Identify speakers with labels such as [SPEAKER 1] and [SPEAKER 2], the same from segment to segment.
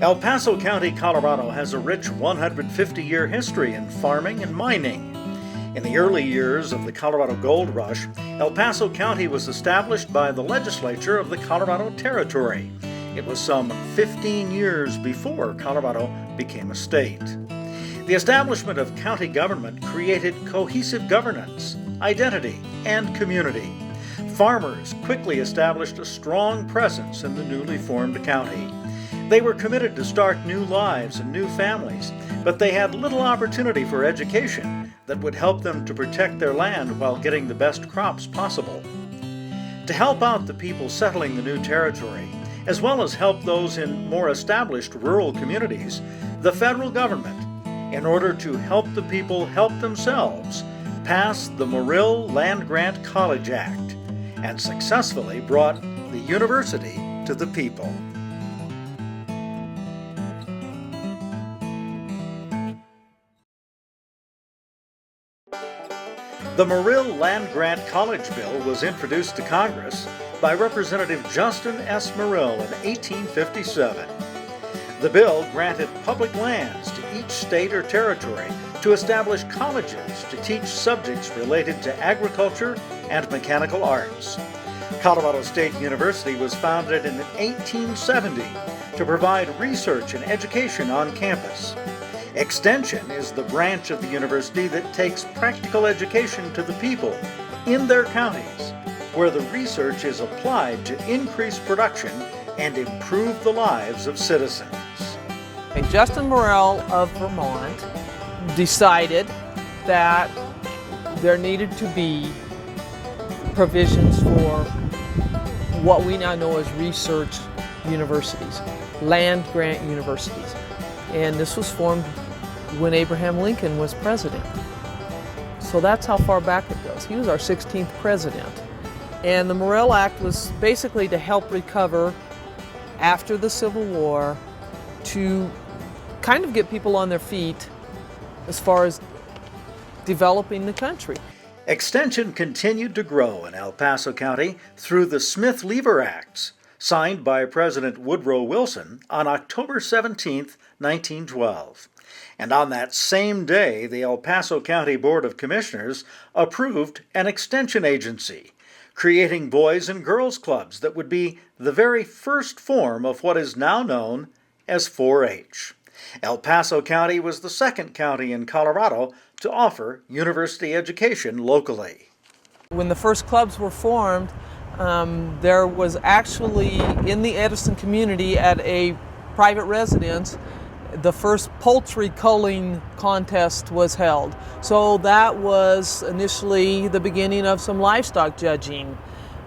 [SPEAKER 1] El Paso County, Colorado has a rich 150-year history in farming and mining. In the early years of the Colorado Gold Rush, El Paso County was established by the legislature of the Colorado Territory. It was some 15 years before Colorado became a state. The establishment of county government created cohesive governance, identity, and community. Farmers quickly established a strong presence in the newly formed county. They were committed to start new lives and new families, but they had little opportunity for education that would help them to protect their land while getting the best crops possible. To help out the people settling the new territory, as well as help those in more established rural communities, the federal government, in order to help the people help themselves, passed the Morrill Land-Grant College Act and successfully brought the university to the people. The Morrill Land-Grant College Bill was introduced to Congress by Representative Justin S. Morrill in 1857. The bill granted public lands to each state or territory to establish colleges to teach subjects related to agriculture and mechanical arts. Colorado State University was founded in 1870 to provide research and education on campus. Extension is the branch of the university that takes practical education to the people in their counties, where the research is applied to increase production and improve the lives of citizens.
[SPEAKER 2] And Justin Morrill of Vermont decided that there needed to be provisions for what we now know as research universities, land-grant universities. And this was formed when Abraham Lincoln was president. So that's how far back it goes. He was our 16th president. And the Morrill Act was basically to help recover after the Civil War, to kind of get people on their feet as far as developing the country.
[SPEAKER 1] Extension continued to grow in El Paso County through the Smith-Lever Acts, signed by President Woodrow Wilson on October 17, 1912. And on that same day, the El Paso County Board of Commissioners approved an extension agency, creating boys and girls clubs that would be the very first form of what is now known as 4-H. El Paso County was the second county in Colorado to offer university education locally.
[SPEAKER 2] When the first clubs were formed, there was actually in the Edison community at a private residence, the first poultry culling contest was held. So that was initially the beginning of some livestock judging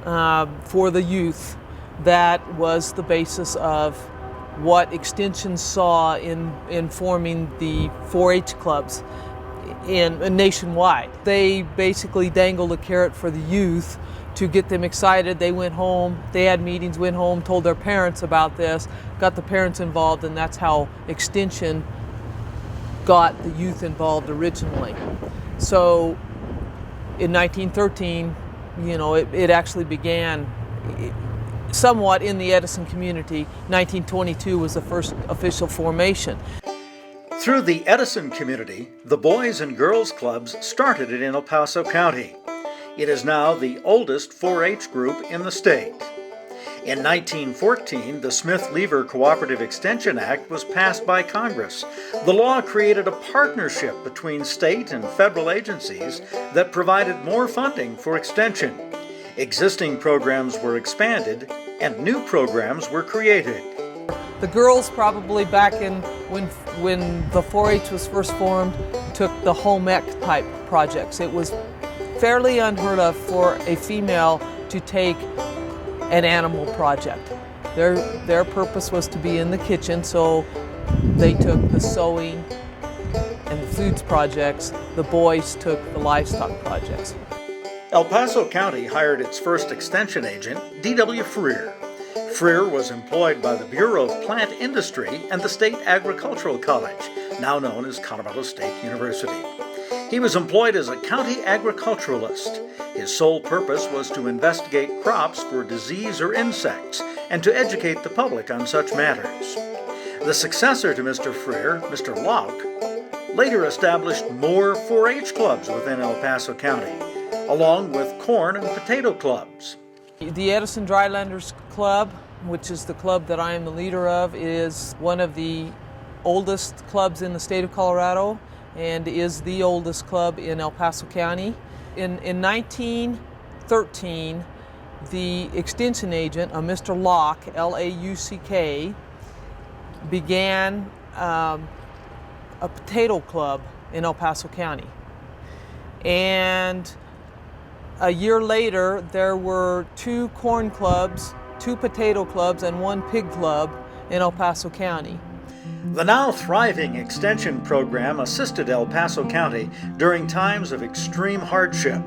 [SPEAKER 2] for the youth. That was the basis of what Extension saw in forming the 4-H clubs nationwide. They basically dangled a carrot for the youth to get them excited. They went home, they had meetings, went home, told their parents about this, got the parents involved, and that's how Extension got the youth involved originally. So in 1913, it actually began somewhat in the Edison community. 1922 was the first official formation.
[SPEAKER 1] Through the Edison community, the Boys and Girls Clubs started in El Paso County. It is now the oldest 4-H group in the state. In 1914, the Smith-Lever Cooperative Extension Act was passed by Congress. The law created a partnership between state and federal agencies that provided more funding for extension. Existing programs were expanded and new programs were created.
[SPEAKER 2] The girls probably back in when the 4-H was first formed took the home ec type projects. It was fairly unheard of for a female to take an animal project. Their purpose was to be in the kitchen, so they took the sewing and the foods projects. The boys took the livestock projects.
[SPEAKER 1] El Paso County hired its first extension agent, D.W. Freer. Freer was employed by the Bureau of Plant Industry and the State Agricultural College, now known as Colorado State University. He was employed as a county agriculturalist. His sole purpose was to investigate crops for disease or insects and to educate the public on such matters. The successor to Mr. Freer, Mr. Locke, later established more 4-H clubs within El Paso County, along with corn and potato clubs.
[SPEAKER 2] The Edison Drylanders Club, which is the club that I am the leader of, is one of the oldest clubs in the state of Colorado and is the oldest club in El Paso County. In 1913, the extension agent, Mr. Locke, L-A-U-C-K, began a potato club in El Paso County. And a year later, there were 2 corn clubs, 2 potato clubs, and 1 pig club in El Paso County.
[SPEAKER 1] The now thriving extension program assisted El Paso County during times of extreme hardship.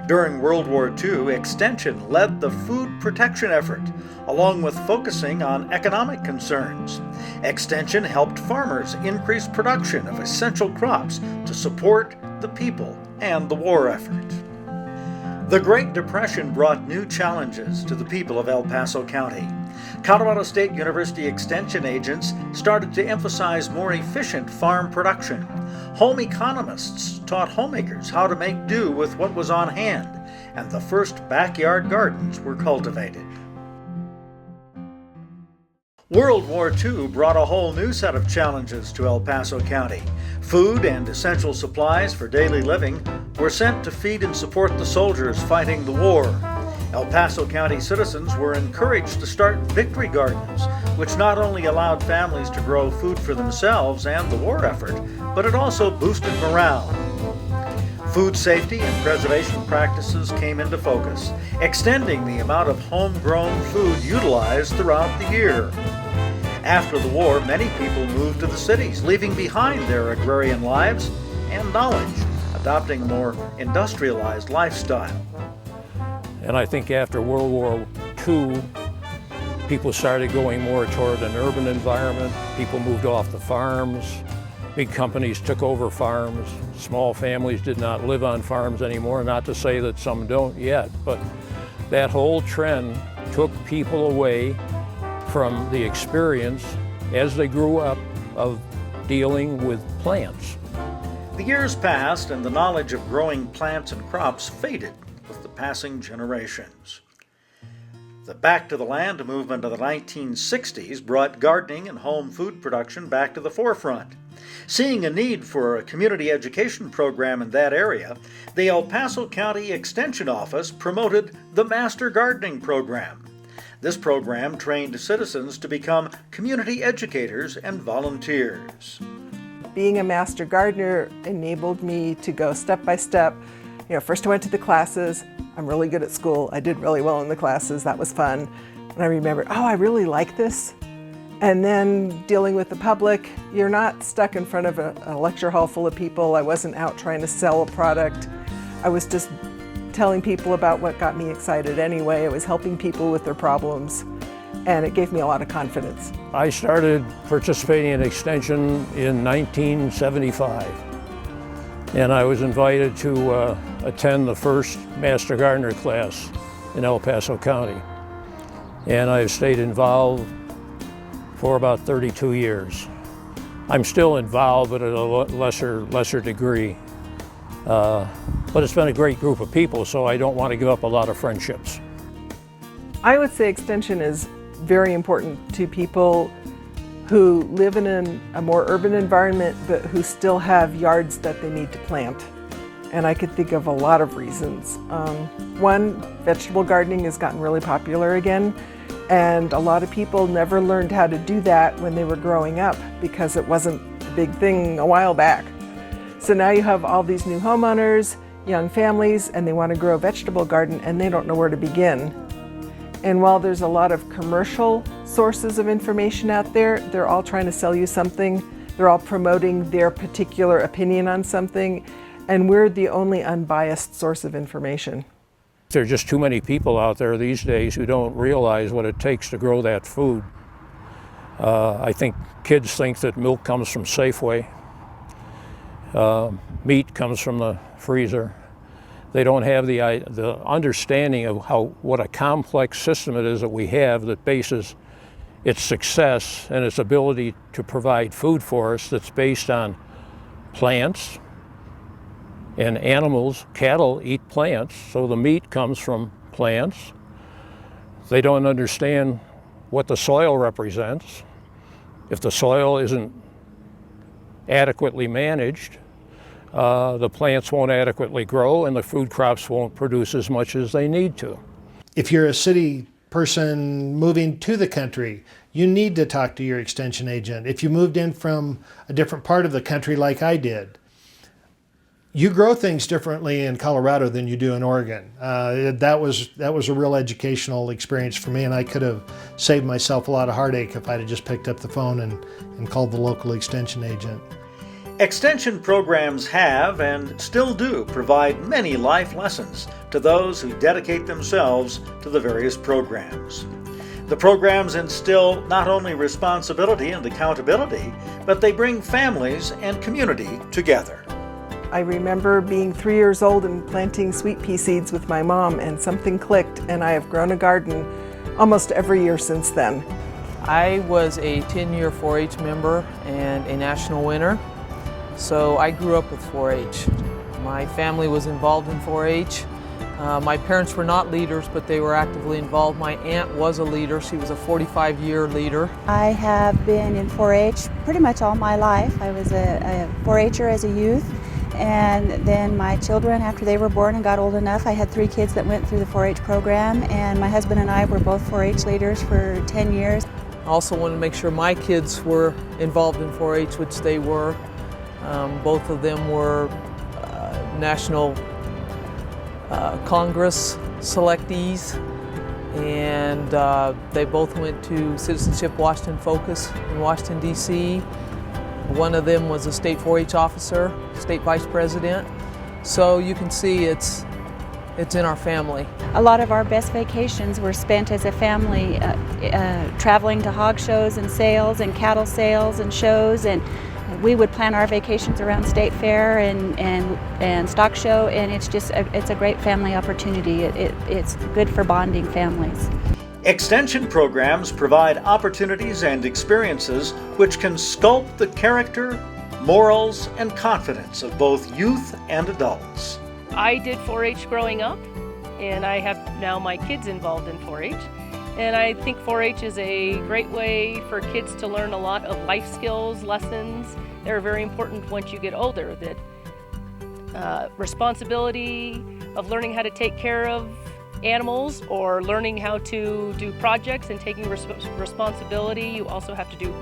[SPEAKER 1] During World War II, Extension led the food protection effort, along with focusing on economic concerns. Extension helped farmers increase production of essential crops to support the people and the war effort. The Great Depression brought new challenges to the people of El Paso County. Colorado State University Extension agents started to emphasize more efficient farm production. Home economists taught homemakers how to make do with what was on hand, and the first backyard gardens were cultivated. World War II brought a whole new set of challenges to El Paso County. Food and essential supplies for daily living were sent to feed and support the soldiers fighting the war. El Paso County citizens were encouraged to start victory gardens, which not only allowed families to grow food for themselves and the war effort, but it also boosted morale. Food safety and preservation practices came into focus, extending the amount of homegrown food utilized throughout the year. After the war, many people moved to the cities, leaving behind their agrarian lives and knowledge, adopting a more industrialized lifestyle.
[SPEAKER 3] And I think after World War II, people started going more toward an urban environment. People moved off the farms. Big companies took over farms. Small families did not live on farms anymore. Not to say that some don't yet, but that whole trend took people away from the experience as they grew up of dealing with plants.
[SPEAKER 1] The years passed and the knowledge of growing plants and crops faded with the passing generations. The Back to the Land movement of the 1960s brought gardening and home food production back to the forefront. Seeing a need for a community education program in that area, the El Paso County Extension Office promoted the Master Gardening Program. This program trained citizens to become community educators and volunteers.
[SPEAKER 4] Being a master gardener enabled me to go step by step. First I went to the classes. I'm really good at school. I did really well in the classes. That was fun. And I remembered, I really like this. And then dealing with the public, you're not stuck in front of a lecture hall full of people. I wasn't out trying to sell a product. I was just telling people about what got me excited anyway. I was helping people with their problems, and it gave me a lot of confidence.
[SPEAKER 3] I started participating in Extension in 1975, and I was invited to attend the first Master Gardener class in El Paso County. And I've stayed involved for about 32 years. I'm still involved, but at a lesser degree. But it's been a great group of people, so I don't want to give up a lot of friendships.
[SPEAKER 4] I would say Extension is very important to people who live in a more urban environment, but who still have yards that they need to plant. And I could think of a lot of reasons. One, vegetable gardening has gotten really popular again, and a lot of people never learned how to do that when they were growing up because it wasn't a big thing a while back. So now you have all these new homeowners, young families, and they want to grow a vegetable garden and they don't know where to begin. And while there's a lot of commercial sources of information out there, they're all trying to sell you something. They're all promoting their particular opinion on something, and we're the only unbiased source of information.
[SPEAKER 3] There are just too many people out there these days who don't realize what it takes to grow that food. I think kids think that milk comes from Safeway. Meat comes from the freezer. They don't have the understanding of what a complex system it is that we have that bases its success and its ability to provide food for us that's based on plants and animals. Cattle eat plants, so the meat comes from plants. They don't understand what the soil represents. If the soil isn't adequately managed, the plants won't adequately grow and the food crops won't produce as much as they need to.
[SPEAKER 5] If you're a city person moving to the country, you need to talk to your extension agent. If you moved in from a different part of the country like I did, you grow things differently in Colorado than you do in Oregon. That was a real educational experience for me, and I could have saved myself a lot of heartache if I'd have just picked up the phone and called the local extension agent.
[SPEAKER 1] Extension programs have and still do provide many life lessons to those who dedicate themselves to the various programs. The programs instill not only responsibility and accountability, but they bring families and community together.
[SPEAKER 4] I remember being 3 years old and planting sweet pea seeds with my mom, and something clicked, and I have grown a garden almost every year since then.
[SPEAKER 2] I was a 10-year 4-H member and a national winner, so I grew up with 4-H. My family was involved in 4-H. My parents were not leaders, but they were actively involved. My aunt was a leader. She was a 45-year leader.
[SPEAKER 6] I have been in 4-H pretty much all my life. I was a 4-H'er as a youth. And then my children, after they were born and got old enough, I had 3 kids that went through the 4-H program, and my husband and I were both 4-H leaders for 10 years.
[SPEAKER 2] I also wanted to make sure my kids were involved in 4-H, which they were. Both of them were National Congress selectees, and they both went to Citizenship Washington Focus in Washington, D.C. One of them was a state 4-H officer, state vice president. So you can see it's in our family.
[SPEAKER 6] A lot of our best vacations were spent as a family traveling to hog shows and sales and cattle sales and shows, and we would plan our vacations around state fair and stock show, and it's a great family opportunity. It's good for bonding families.
[SPEAKER 1] Extension programs provide opportunities and experiences which can sculpt the character, morals, and confidence of both youth and adults.
[SPEAKER 7] I did 4-H growing up, and I have now my kids involved in 4-H. And I think 4-H is a great way for kids to learn a lot of life skills, lessons. They're very important once you get older, that responsibility of learning how to take care of animals or learning how to do projects and taking responsibility. You also have to do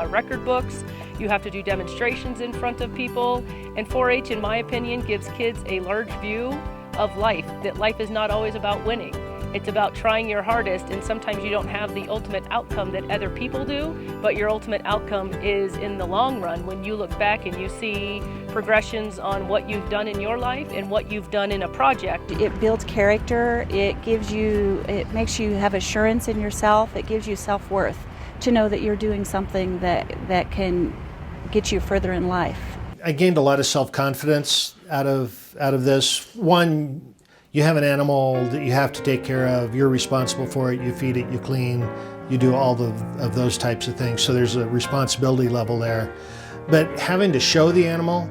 [SPEAKER 7] record books. You have to do demonstrations in front of people. And 4-H, in my opinion, gives kids a large view of life, that life is not always about winning. It's about trying your hardest, and sometimes you don't have the ultimate outcome that other people do, but your ultimate outcome is in the long run when you look back and you see progressions on what you've done in your life and what you've done in a project.
[SPEAKER 6] It builds character, it makes you have assurance in yourself, it gives you self-worth to know that you're doing something that can get you further in life.
[SPEAKER 5] I gained a lot of self-confidence out of this. One, you have an animal that you have to take care of, you're responsible for it, you feed it, you clean, you do all of those types of things. So there's a responsibility level there. But having to show the animal,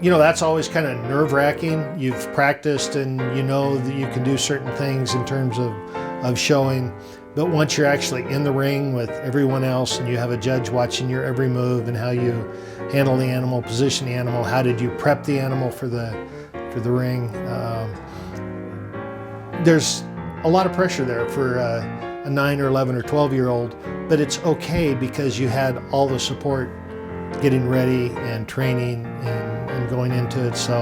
[SPEAKER 5] that's always kind of nerve-wracking. You've practiced and you know that you can do certain things in terms of showing. But once you're actually in the ring with everyone else and you have a judge watching your every move and how you handle the animal, position the animal, how did you prep the animal for the ring, there's a lot of pressure there for a 9 or 11 or 12-year-old, but it's okay because you had all the support getting ready and training and going into it. So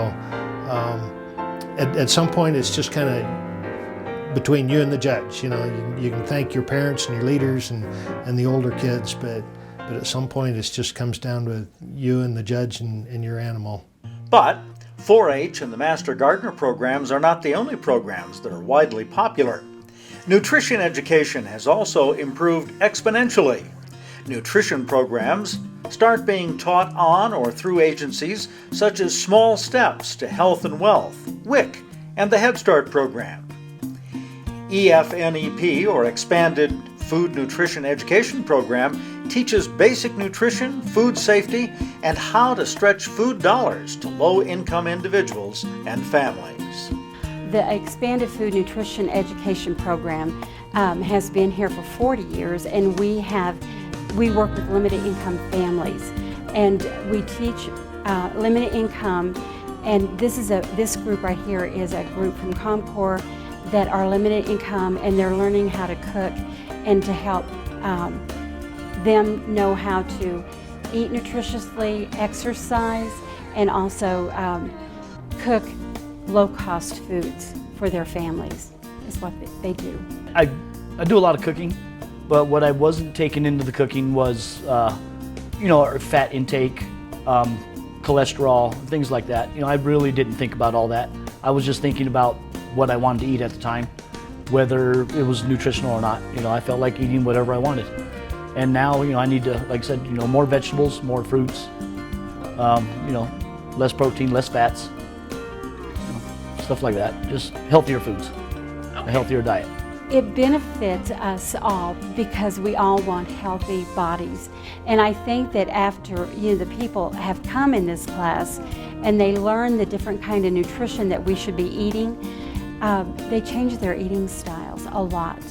[SPEAKER 5] at some point it's just kind of between you and the judge. You can thank your parents and your leaders and the older kids, but at some point it just comes down to you and the judge and your animal.
[SPEAKER 1] But 4-H and the Master Gardener programs are not the only programs that are widely popular. Nutrition education has also improved exponentially. Nutrition programs start being taught on or through agencies such as Small Steps to Health and Wealth, WIC, and the Head Start program. EFNEP, or Expanded Food Nutrition Education Program teaches basic nutrition, food safety, and how to stretch food dollars to low-income individuals and families.
[SPEAKER 8] The Expanded Food Nutrition Education Program has been here for 40 years, and we work with limited income families, and we teach limited income. And this group right here is a group from ComCore that are limited income, and they're learning how to cook and to help them know how to eat nutritiously, exercise, and also cook low-cost foods for their families is what they do.
[SPEAKER 9] I do a lot of cooking, but what I wasn't taking into the cooking was, our fat intake, cholesterol, things like that. I really didn't think about all that. I was just thinking about what I wanted to eat at the time, whether it was nutritional or not. I felt like eating whatever I wanted. And now, I need to, like I said, more vegetables, more fruits, less protein, less fats, stuff like that. Just healthier foods, a healthier diet.
[SPEAKER 8] It benefits us all because we all want healthy bodies. And I think that after the people have come in this class and they learn the different kind of nutrition that we should be eating, they change their eating styles a lot.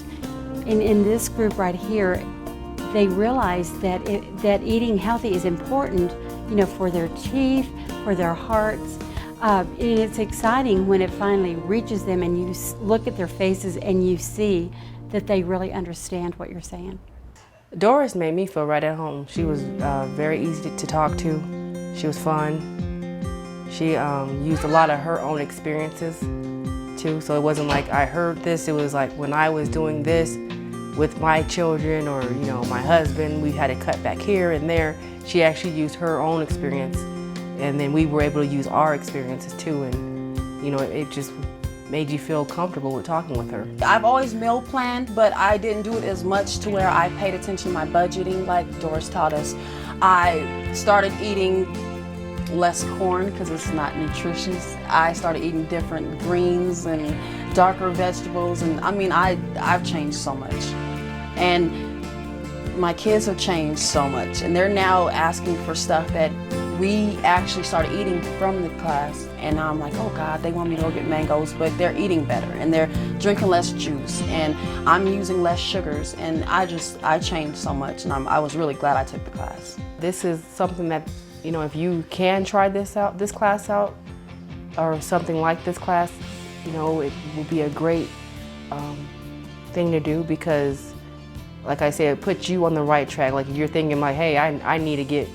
[SPEAKER 8] In this group right here, they realize that that eating healthy is important, for their teeth, for their hearts. It's exciting when it finally reaches them and you look at their faces and you see that they really understand what you're saying.
[SPEAKER 10] Doris made me feel right at home. She was very easy to talk to. She was fun. She used a lot of her own experiences too, so it wasn't like I heard this. It was like when I was doing this with my children or my husband, we had to cut back here and there. She actually used her own experience, and then we were able to use our experiences too, and it just made you feel comfortable with talking with her.
[SPEAKER 11] I've always meal planned, but I didn't do it as much to where I paid attention to my budgeting like Doris taught us. I started eating less corn because it's not nutritious. I started eating different greens and darker vegetables, and I've changed so much. And my kids have changed so much, and they're now asking for stuff that we actually started eating from the class, and now I'm like, oh God, they want me to go get mangoes, but they're eating better, and they're drinking less juice, and I'm using less sugars, and I changed so much, and I was really glad I took the class.
[SPEAKER 10] This is something that, if you can try this class out, or something like this class, it will be a great thing to do because, like I said, it puts you on the right track. Like you're thinking like, hey, I need to get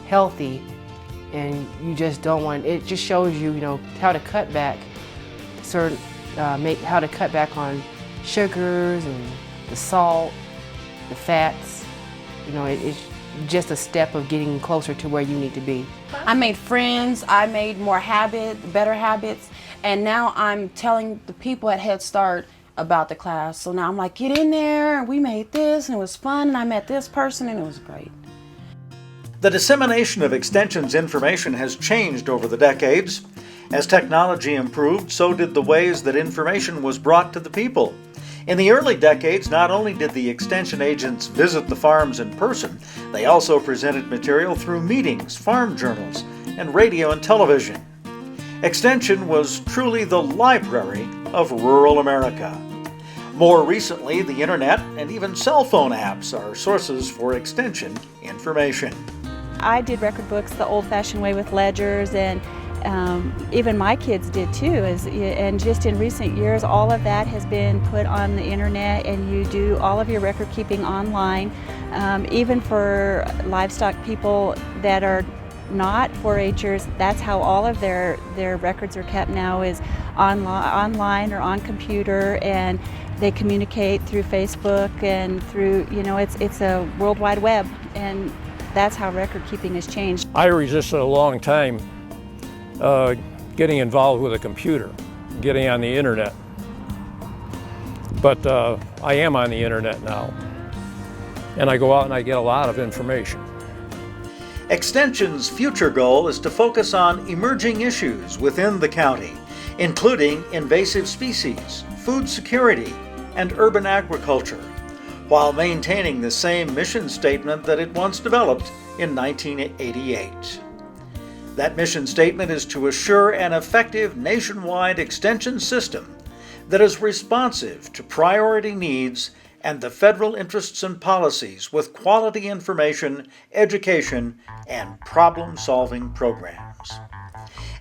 [SPEAKER 10] healthy, and you just don't want, it just shows you, how to cut back how to cut back on sugars and the salt, the fats. It's just a step of getting closer to where you need to be.
[SPEAKER 11] I made friends, I made better habits, and now I'm telling the people at Head Start about the class. So now I'm like, get in there, and we made this, and it was fun, and I met this person, and it was great.
[SPEAKER 1] The dissemination of Extension's information has changed over the decades. As technology improved, so did the ways that information was brought to the people. In the early decades, not only did the Extension agents visit the farms in person, they also presented material through meetings, farm journals, and radio and television. Extension was truly the library of rural America. More recently, the internet and even cell phone apps are sources for Extension information.
[SPEAKER 6] I did record books the old-fashioned way with ledgers, and even my kids did too. And just in recent years, all of that has been put on the internet, and you do all of your record keeping online. Even for livestock people that are not 4-Hers, that's how all of their records are kept now, is online or on computer, and they communicate through Facebook and through, it's a World Wide Web, and that's how record keeping has changed.
[SPEAKER 3] I resisted a long time getting involved with a computer, getting on the internet. But I am on the internet now, and I go out and I get a lot of information.
[SPEAKER 1] Extension's future goal is to focus on emerging issues within the county, including invasive species, food security, and urban agriculture. while maintaining the same mission statement that it once developed in 1988. That mission statement is to assure an effective nationwide extension system that is responsive to priority needs and the federal interests and policies with quality information, education, and problem-solving programs.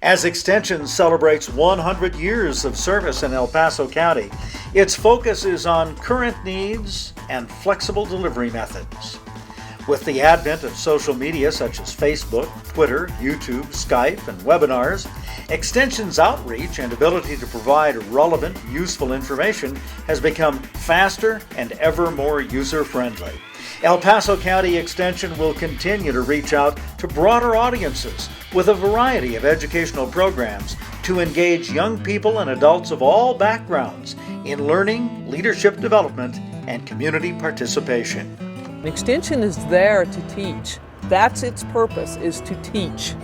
[SPEAKER 1] As Extension celebrates 100 years of service in El Paso County, its focus is on current needs and flexible delivery methods. With the advent of social media such as Facebook, Twitter, YouTube, Skype, and webinars, Extension's outreach and ability to provide relevant, useful information has become faster and ever more user-friendly. El Paso County Extension will continue to reach out to broader audiences with a variety of educational programs to engage young people and adults of all backgrounds in learning, leadership development, and community participation.
[SPEAKER 2] Extension is there to teach. That's its purpose, is to teach.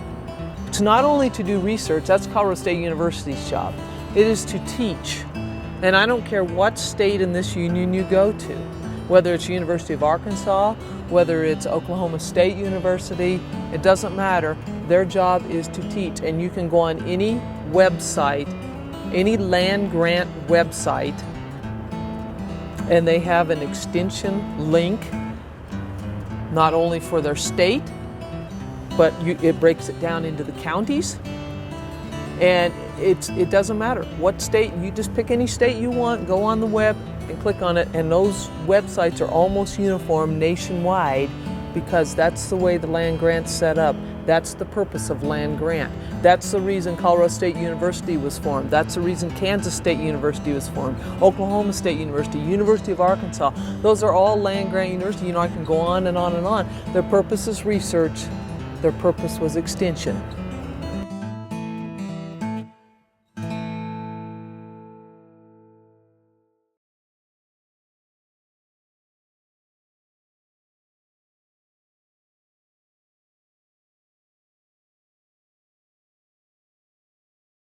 [SPEAKER 2] It's not only to do research, that's Colorado State University's job. It is to teach. And I don't care what state in this union you go to, whether it's University of Arkansas, whether it's Oklahoma State University, it doesn't matter. Their job is to teach. And you can go on any website, any land grant website, and they have an extension link, not only for their state, but it breaks it down into the counties. And it doesn't matter what state, you just pick any state you want, go on the web and click on it, and those websites are almost uniform nationwide because that's the way the land grant's set up. That's the purpose of land grant. That's the reason Colorado State University was formed. That's the reason Kansas State University was formed. Oklahoma State University, University of Arkansas. Those are all land grant universities. You know, I can go on and on and on. Their purpose is research. Their purpose was extension.